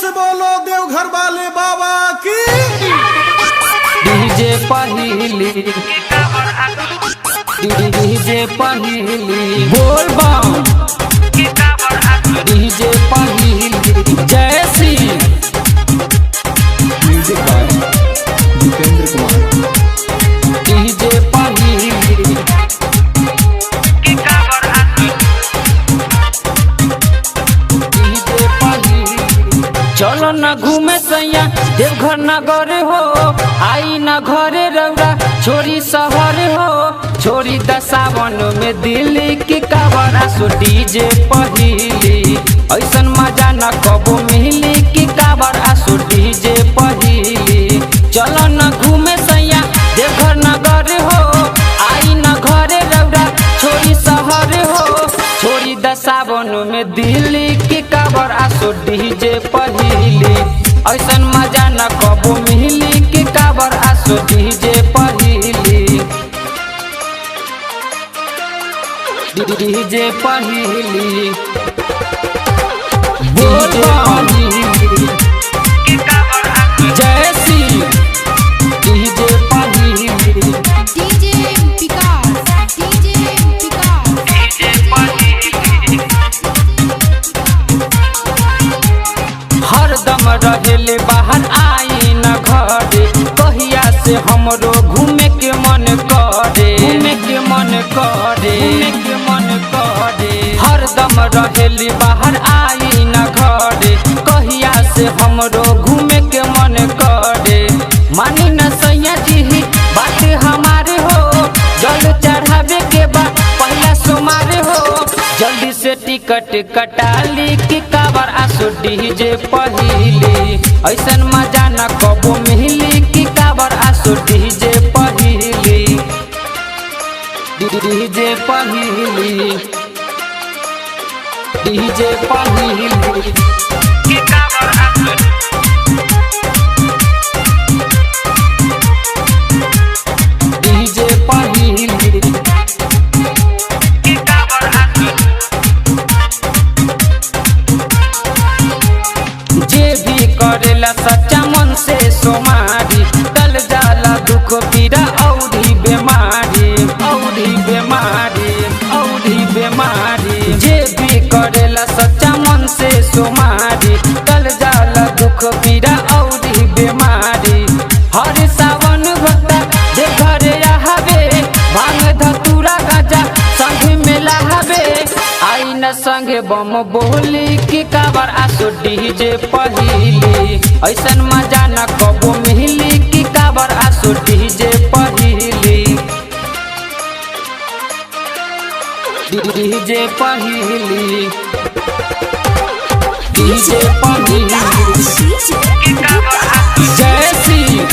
से बोलो देवघर वाले बाबा की। डीजे पहिली डीजे पहिली बोल बम डीजे पहिली जय Shri music by Jitendra Kumar. DJ पहिली डीजे पहिली चलो न घूमे सैया देवघर नगर हो आई न घरे रौरा छोरी शहर हो छोरी दसावन में दिल्ली की कावरा सो डीजे पहिली ऐसन मजा न कबो मिली की कावरा सो डीजे पहिली चलो न घूमे सैया देवघर नगर हो आई न घरे रौरा छोरी शहर हो छोरी दसावन में दिल्ली की कावरा सो डीजे पहिली ऐसन मजा न कबो मिली की कावरा सो डीजे पहिली डीजे पहिली डीजे पहिली जय श्री डीजे पहिली DJ Vikas, DJ हरदम रहेले बाहर आई न घरे कहिया से हमरो घूमे के मन करे घूमे के मन करे घूमे के मन करे हरदम रहेले बाहर आई न घरे कहिया से हमरो घूमे के मन करे मानी न सैया जी बात हमारे हो जल चढ़ावे के बाद पहला सोमारे हो जल्दी से टिकट कटाली की कावर आसो डीजे पहिली ऐसन मजा न कबो मिली की कावर आसो डीजे पहिली डीजे पहिली डीजे पहिली की कावर आसो डीजे पहिली जे भी करेला सच्चा मन से सोमारी टल जाला दुख पीड़ा औरी बीमारी औरी बीमारी औरी बीमारी जे भी करेला सच्चा मन से सोमारी टल जाला दुख पीड़ा औरी बीमारी हर सावन भक्ता जे घरे आवे भांग धतूरा गाजा संग में लहावे आई न संगे बम बोली की कावर आसो डीजे पहिली ऐसन मजा न कबो मिली की कावर आसो डीजे पहिली डीजे पहिली डीजे पहिली जय श्री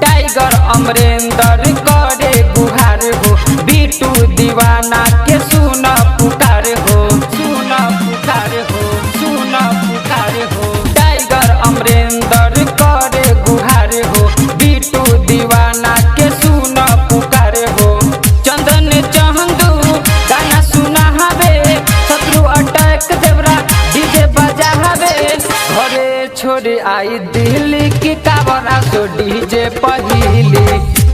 टाइगर अमरेंद्र करे गुहार हो बीटू दीवाना के सुना पुकार हो सुना पुकार हो सुना पुकार हो टाइगर अमरेंद्र करे गुहार हो बीटू दीवाना के सुना पुकार हो चंदन चंदू गाना सुना हवे शत्रु अटैक देवरा डीजे बजा हवे घरे छोड़े आई दिल्ली की कावर आसो डीजे पहिली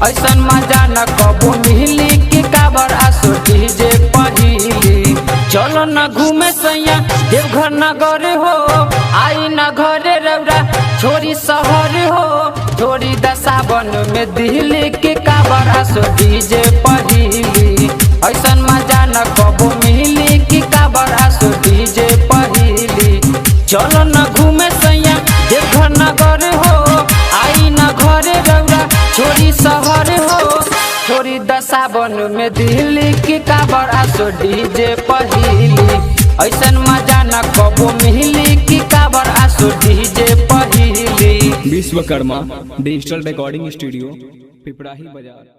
ऐसन मजा न कबो मिली की कावर आसो डीजे पहिली चलो न घूमे सैया देवघर नगर हो आई न घरे रौरा छोरी शहर हो छोरी दसावन में दिल्ली की कावर आसो डीजे पहिली ऐसन मजा न कबो मिली की कावर आसो डीजे पहिली चलो न घूमे सैया देवघर नगर हो आई न घरे रौरा छोरी शहर हो छोरी दसावन में दिल्ली की कावर आसो डीजे पहिली ऐसन मजा न कबो मिली की कावर आसो डीजे पहिली Vishwakarma digital recording studio Piprahi बाजार।